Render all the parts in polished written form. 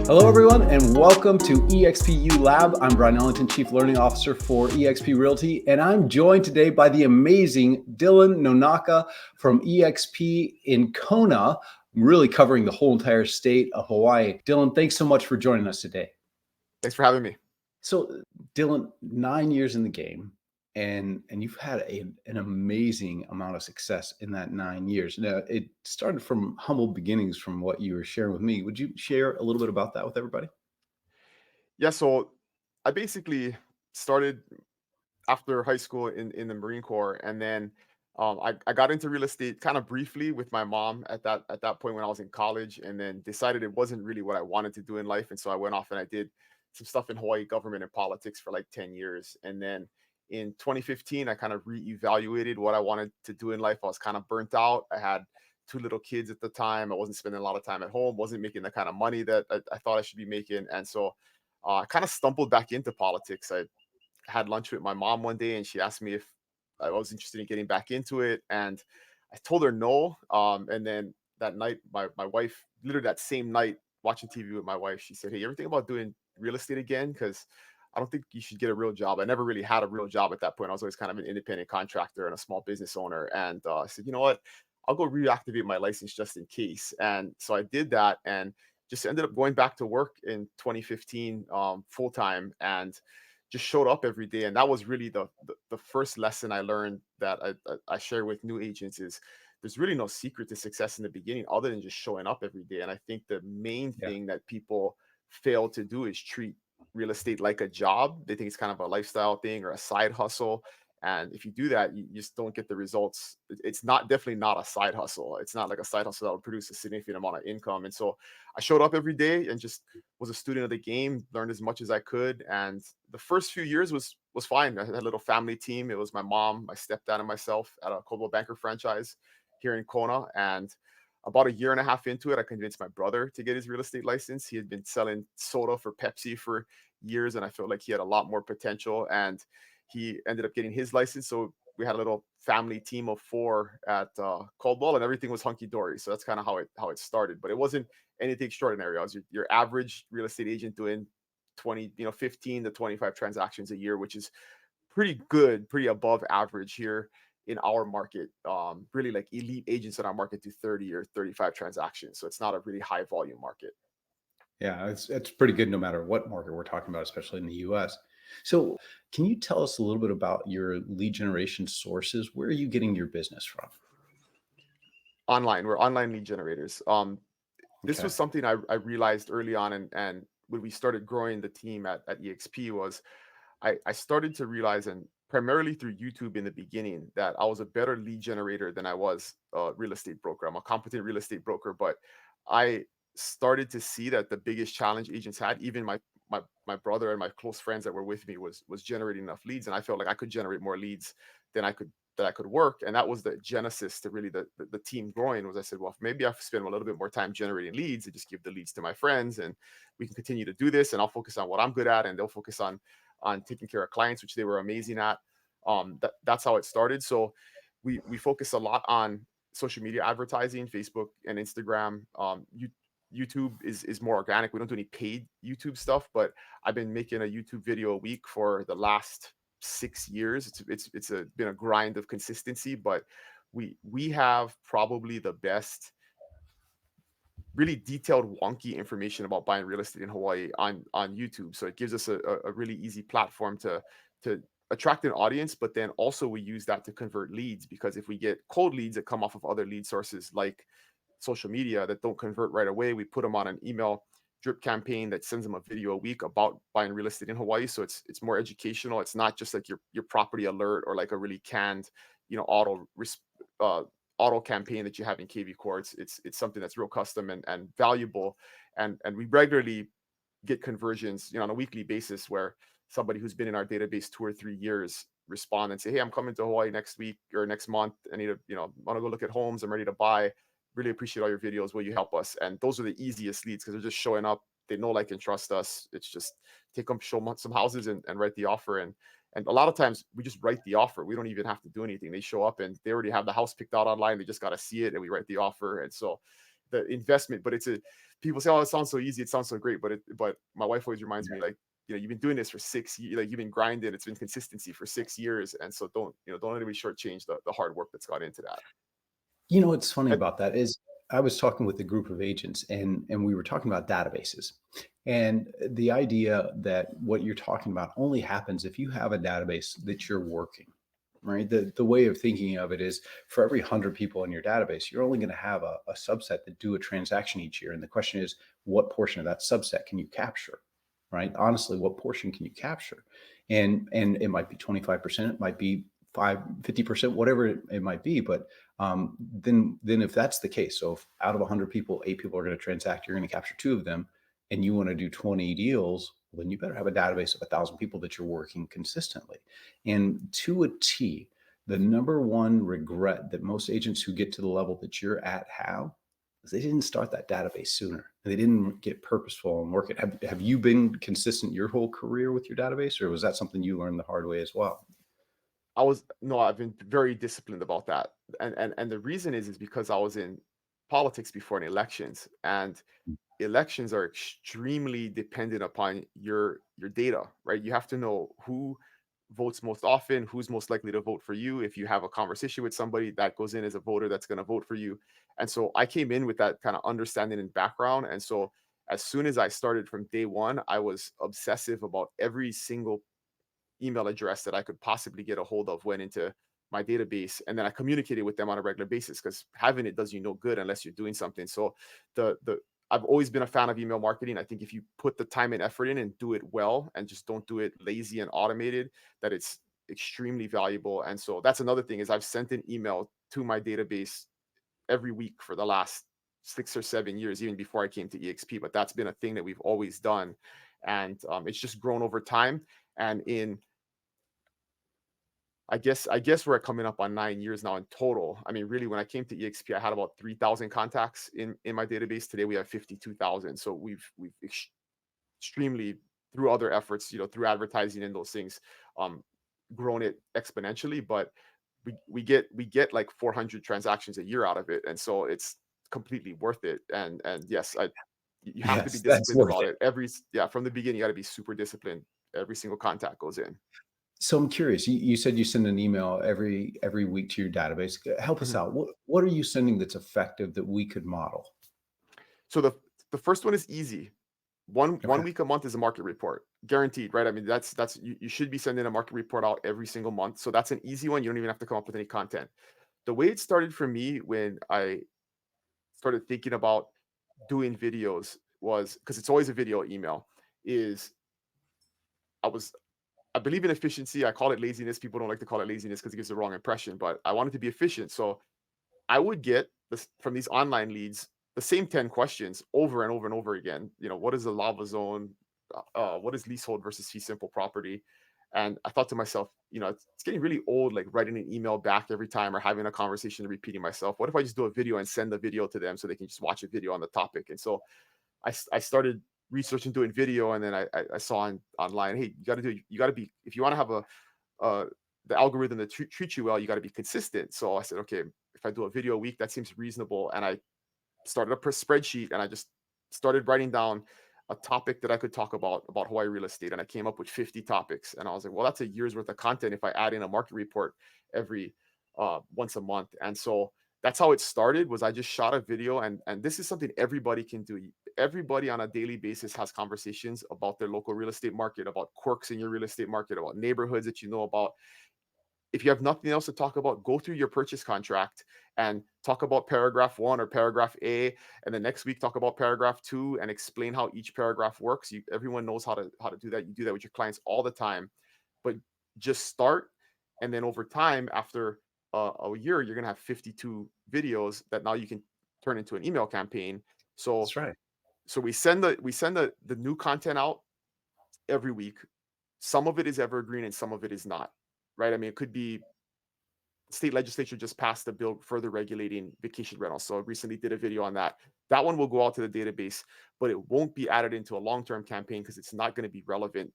Hello, everyone, and welcome to EXPU Lab. I'm Bryon Ellington, Chief Learning Officer for eXp Realty, and I'm joined today by the amazing Dylan Nonaka from eXp in Kona, really covering the whole entire state of Hawaii. Dylan, thanks so much for joining us today. Thanks for having me. So, Dylan, 9 years in the game, and you've had an amazing amount of success in that 9 years. Now, it started from humble beginnings from what you were sharing with me. Would you share a little bit about that with everybody? Yeah, so I basically started after high school in the Marine Corps, and then I got into real estate kind of briefly with my mom at that point when I was in college, and then decided it wasn't really what I wanted to do in life, and so I went off and I did some stuff in Hawaii government and politics for like 10 years, and then in 2015 I kind of reevaluated what I wanted to do in life. I was kind of burnt out. I had two little kids at the time. I wasn't spending a lot of time at home, wasn't making the kind of money that I thought I should be making, and so I kind of stumbled back into politics. I had lunch with my mom one day and she asked me if I was interested in getting back into it. And I told her no. And then that night, my wife, literally that same night, watching TV with my wife, she said, "Hey, you ever think about doing real estate again? Because I don't think you should get a real job." I never really had a real job at that point. I was always kind of an independent contractor and a small business owner. And I said, you know what? I'll go reactivate my license just in case. And so I did that and just ended up going back to work in 2015 full time, and just showed up every day. And that was really the first lesson I learned that I share with new agents is there's really no secret to success in the beginning other than just showing up every day. And I think the main Yeah. thing that people fail to do is treat real estate like a job. They think it's kind of a lifestyle thing or a side hustle. And if you do that, you just don't get the results. It's not definitely not a side hustle. It's not like a side hustle that would produce a significant amount of income. And so I showed up every day and just was a student of the game, learned as much as I could. And the first few years was fine. I had a little family team. It was my mom, my stepdad, and myself at a Coldwell Banker franchise here in Kona. And about a year and a half into it, I convinced my brother to get his real estate license. He had been selling soda for Pepsi for years, and I felt like he had a lot more potential. And he ended up getting his license. So we had a little family team of four at Coldwell, and everything was hunky dory. So that's kind of how it started. But it wasn't anything extraordinary. I was your average real estate agent doing 15 to 25 transactions a year, which is pretty good, pretty above average here in our market. Really like elite agents in our market do 30 or 35 transactions. So it's not a really high volume market. Yeah, it's pretty good no matter what market we're talking about, especially in the US. So, can you tell us a little bit about your lead generation sources? Where are you getting your business from? Online, we're online lead generators. This Okay. was something I realized early on, and when we started growing the team at EXP was I started to realize, and primarily through YouTube in the beginning, that I was a better lead generator than I was a real estate broker. I'm a competent real estate broker, but I started to see that the biggest challenge agents had, even my brother and my close friends that were with me, was generating enough leads. And I felt like I could generate more leads than I could work. And that was the genesis to really the team growing. Was I said, well, maybe I spend a little bit more time generating leads and just give the leads to my friends, and we can continue to do this. And I'll focus on what I'm good at, and they'll focus on taking care of clients, which they were amazing at. That's how it started. So we focus a lot on social media advertising, Facebook and Instagram. YouTube is more organic. We don't do any paid YouTube stuff, but I've been making a YouTube video a week for the last 6 years. It's been a grind of consistency, but we have probably the best, really detailed, wonky information about buying real estate in Hawaii on YouTube. So it gives us a really easy platform to attract an audience, but then also we use that to convert leads, because if we get cold leads that come off of other lead sources like social media that don't convert right away, we put them on an email drip campaign that sends them a video a week about buying real estate in Hawaii. So it's more educational. It's not just like your property alert or like a really canned, uh, auto campaign that you have in KV Core. It's something that's real custom and valuable. And we regularly get conversions, on a weekly basis, where somebody who's been in our database 2 or 3 years respond and say, "Hey, I'm coming to Hawaii next week or next month. I need to, want to go look at homes. I'm ready to buy. Really appreciate all your videos. Will you help us?" And those are the easiest leads because they're just showing up. They know, like, and trust us. It's just take them, show them some houses, and write the offer. And a lot of times we just write the offer. We don't even have to do anything. They show up and they already have the house picked out online. They just got to see it, and we write the offer. And so the investment. But people say, oh, it sounds so easy, it sounds so great, but my wife always reminds me, like, you've been doing this for 6 years, like you've been grinding, it's been consistency for 6 years, and so don't let anybody shortchange the hard work that's got into that. What's funny And about that is I was talking with a group of agents and we were talking about databases. And the idea that what you're talking about only happens if you have a database that you're working, right? The way of thinking of it is for every 100 people in your database, you're only going to have a subset that do a transaction each year. And the question is, what portion of that subset can you capture? Right? Honestly, what portion can you capture? And it might be 25%, it might be 50%, whatever it might be. But then if that's the case, so if out of 100 people, 8 people are going to transact, you're going to capture 2 of them, and you want to do 20 deals, well, then you better have a database of 1,000 people that you're working consistently. And to a T, the number one regret that most agents who get to the level that you're at have is they didn't start that database sooner. They didn't get purposeful and work it. Have you been consistent your whole career with your database, or was that something you learned the hard way as well? I've been very disciplined about that. And the reason is because I was in politics before in elections, and elections are extremely dependent upon your data, right? You have to know who votes most often, who's most likely to vote for you. If you have a conversation with somebody that goes in as a voter that's going to vote for you. And so I came in with that kind of understanding and background. And so as soon as I started from day one, I was obsessive about every single email address that I could possibly get a hold of went into my database, and then I communicated with them on a regular basis, because having it does you no good unless you're doing something. So the I've always been a fan of email marketing. I think if you put the time and effort in and do it well and just don't do it lazy and automated, that it's extremely valuable. And so that's another thing, is I've sent an email to my database every week for the last 6 or 7 years, even before I came to EXP. But that's been a thing that we've always done, and it's just grown over time. And in I guess we're coming up on 9 years now in total. I mean, really, when I came to EXP, I had about 3,000 contacts in my database. Today, we have 52,000. So we've extremely, through other efforts, through advertising and those things, um, grown it exponentially. But we get like 400 transactions a year out of it, and so it's completely worth it. And yes, you have to be Yes, that's disciplined worth about it. it. Yeah, from the beginning, you got to be super disciplined. Every single contact goes in. So I'm curious. You said you send an email every week to your database. Help us out. What are you sending that's effective that we could model? So the first one is easy. One Okay. week a month is a market report, guaranteed, right? I mean, that's you should be sending a market report out every single month. So that's an easy one. You don't even have to come up with any content. The way it started for me when I started thinking about doing videos was, because it's always a video email, is I was I believe in efficiency. I call it laziness. People don't like to call it laziness because it gives the wrong impression, but I wanted to be efficient. So I would get this from these online leads, the same 10 questions over and over and over again. What is a lava zone? What is leasehold versus fee simple property? And I thought to myself, it's getting really old, like writing an email back every time or having a conversation and repeating myself. What if I just do a video and send the video to them so they can just watch a video on the topic? And so I started researching doing video, and then I saw online, hey, you got to be, if you want to have uh, the algorithm that treat you well, you got to be consistent. So I said, okay, if I do a video a week, that seems reasonable. And I started a spreadsheet, and I just started writing down a topic that I could talk about Hawaii real estate. And I came up with 50 topics. And I was like, well, that's a year's worth of content if I add in a market report every once a month. And so that's how it started. Was I just shot a video, and this is something everybody can do. Everybody on a daily basis has conversations about their local real estate market, about quirks in your real estate market, about neighborhoods that you know about. If you have nothing else to talk about, go through your purchase contract and talk about paragraph 1 or paragraph A, and the next week talk about paragraph 2 and explain how each paragraph works. Everyone knows how to do that. You do that with your clients all the time, but just start, and then over time, after a year, you're gonna have 52 videos that now you can turn into an email campaign. So That's right. we send the new content out every week. Some of it is evergreen and some of it is not. Right? I mean, it could be state legislature just passed a bill further regulating vacation rentals. So I recently did a video on that. That one will go out to the database, but it won't be added into a long-term campaign because it's not going to be relevant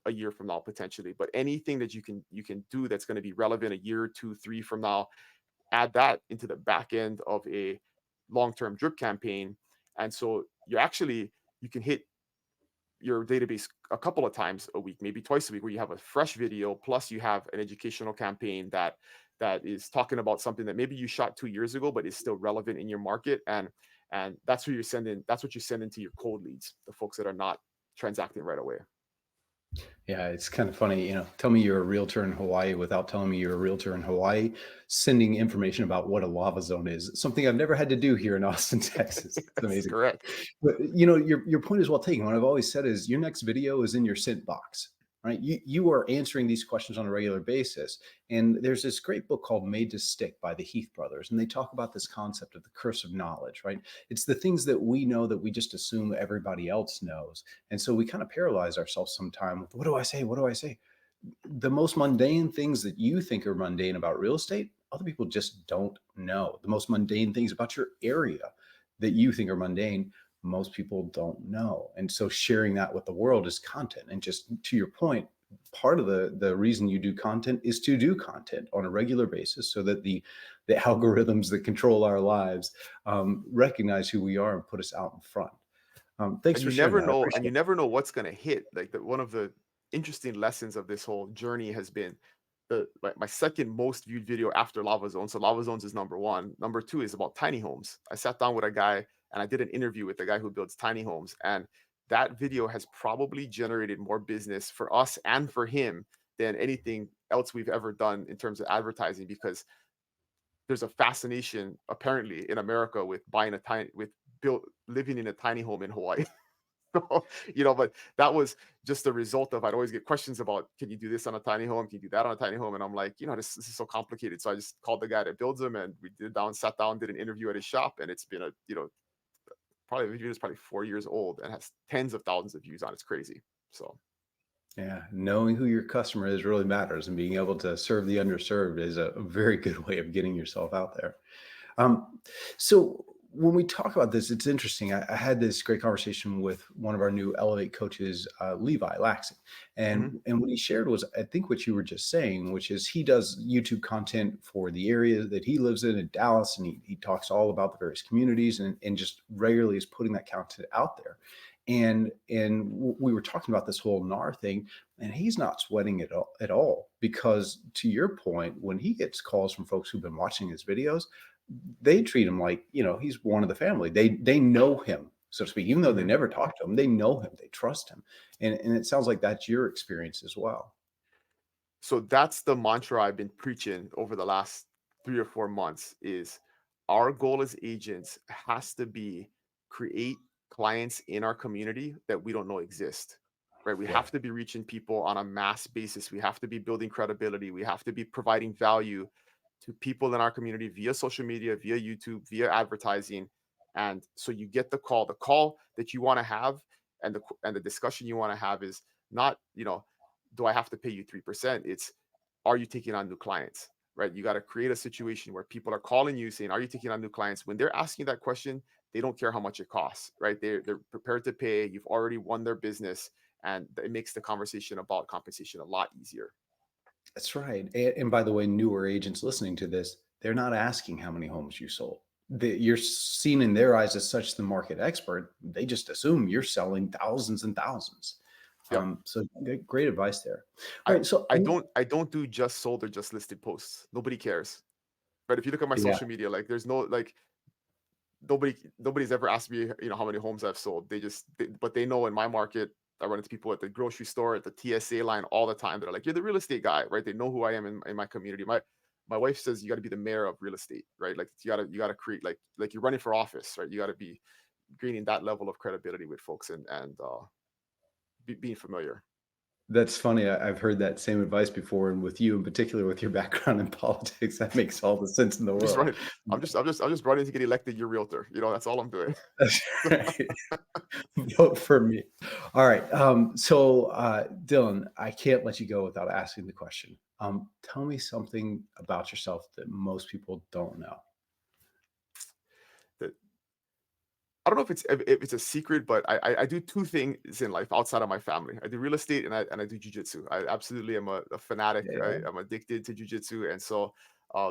a year from now potentially. But anything that you can do that's going to be relevant a year, 2, 3 from now, add that into the back end of a long-term drip campaign. And so you can hit your database a couple of times a week, maybe twice a week, where you have a fresh video, plus you have an educational campaign that is talking about something that maybe you shot 2 years ago, but is still relevant in your market. And that's who you're sending. That's what you're sending to your cold leads, the folks that are not transacting right away. Yeah, it's kind of funny, tell me you're a realtor in Hawaii without telling me you're a realtor in Hawaii, sending information about what a lava zone is. Something I've never had to do here in Austin, Texas. It's That's amazing. correct. But your point is well taken. What I've always said is your next video is in your sent box, right? You are answering these questions on a regular basis. And there's this great book called Made to Stick by the Heath brothers. And they talk about this concept of the curse of knowledge, right? It's the things that we know that we just assume everybody else knows. And so we kind of paralyze ourselves sometime with what do I say? What do I say? The most mundane things that you think are mundane about real estate, other people just don't know. The most mundane things about your area that you think are mundane, most people don't know. And so sharing that with the world is content. And just to your point, part of the reason you do content is to do content on a regular basis so that the algorithms that control our lives recognize who we are and put us out in front. Thanks And for you sharing never that. I know, and appreciate you it. never know what's going to hit. Like one of the interesting lessons of this whole journey has been my second most viewed video after Lava Zones. So Lava Zones is number one. Number two is about tiny homes. I sat down with a guy and I did an interview with the guy who builds tiny homes, and that video has probably generated more business for us and for him than anything else we've ever done in terms of advertising, because there's a fascination apparently in America with living in a tiny home in Hawaii. So, but that was just a result of, I'd always get questions about, can you do this on a tiny home? Can you do that on a tiny home? And I'm like, this is so complicated. So I just called the guy that builds them, and we sat down, did an interview at his shop. And it's been probably the video is probably 4 years old and has tens of thousands of views on it. It's crazy. So Yeah, knowing who your customer is really matters, and being able to serve the underserved is a very good way of getting yourself out there. Um, so when we talk about this, it's interesting. I had this great conversation with one of our new Elevate coaches, Levi Laxon, mhm. and what he shared was, I think, what you were just saying, which is he does YouTube content for the area that he lives in Dallas, and he talks all about the various communities, and just regularly is putting that content out there. And we were talking about this whole NAR thing, and he's not sweating it at all, because to your point, when he gets calls from folks who've been watching his videos, they treat him like, he's one of the family. They know him, so to speak, even though they Mhm. never talk to him. They know him, they trust him. And it sounds like that's your experience as well. So that's the mantra I've been preaching over the last 3 or 4 months is our goal as agents has to be create clients in our community that we don't know exist. Right. We Yeah, have to be reaching people on a mass basis. We have to be building credibility. We have to be providing value to people in our community via social media, via YouTube, via advertising. And so you get the call that you want to have, and the discussion you want to have is not, do I have to pay you 3%? It's, are you taking on new clients? Right. You got to create a situation where people are calling you saying, are you taking on new clients? When they're asking that question, they don't care how much it costs, right? They're prepared to pay. You've already won their business, and it makes the conversation about compensation a lot easier. that's right. And by the way, newer agents listening to this, they're not asking how many homes you sold. You're seen in their eyes as such the market expert. They just assume you're selling thousands and thousands. Yep. So great advice there. All I right. So I don't do just sold or just listed posts. Nobody cares. But if you look at my yeah, social media, like there's no like nobody's ever asked me, how many homes I've sold. But they know in my market, I run into people at the grocery store, at the TSA line all the time. They're like, "You're the real estate guy, right?" They know who I am in my community. My wife says you got to be the mayor of real estate, right? Like you got to create like you're running for office, right? You got to be gaining that level of credibility with folks, and being familiar. that's funny. I've heard that same advice before, and with you in particular, with your background in politics, that makes all the sense in the I'm just world. running. I'm just running to get elected your realtor. That's all I'm doing. That's right. Vote for me. All right. So, Dylan, I can't let you go without asking the question. Tell me something about yourself that most people don't know. That I don't know if it's a secret, but I do two things in life outside of my family. I do real estate, and I do jujitsu. I absolutely am a fanatic. Yeah. I'm addicted to jujitsu, and so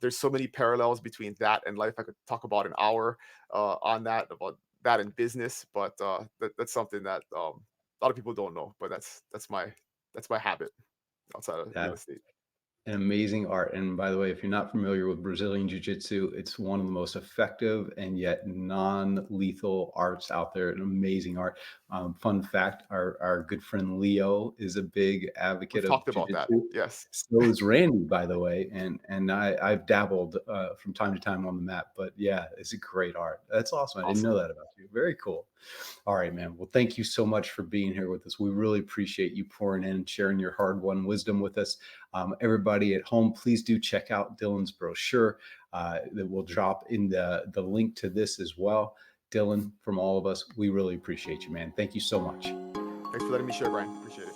There's so many parallels between that and life. I could talk about an hour on that, about that in business, but that's something that a lot of people don't know. But that's my habit outside of real That's estate. an amazing art. And by the way, if you're not familiar with Brazilian Jiu Jitsu, it's one of the most effective and yet non lethal arts out there. An amazing art. Fun fact, our good friend Leo is a big We've advocate of talked Jiu about that. Jitsu. Yes, So is Randy, by the way. And I've dabbled from time to time on the mat. But yeah, it's a great art. That's awesome. I didn't know awesome, that about you. Very cool. All right, man. Well, thank you so much for being here with us. We really appreciate you pouring in and sharing your hard-won wisdom with us. Everybody at home, please do check out Dylan's brochure. That will drop in the link to this as well. Dylan, from all of us, we really appreciate you, man. Thank you so much. thanks for letting me share, Brian. Appreciate it.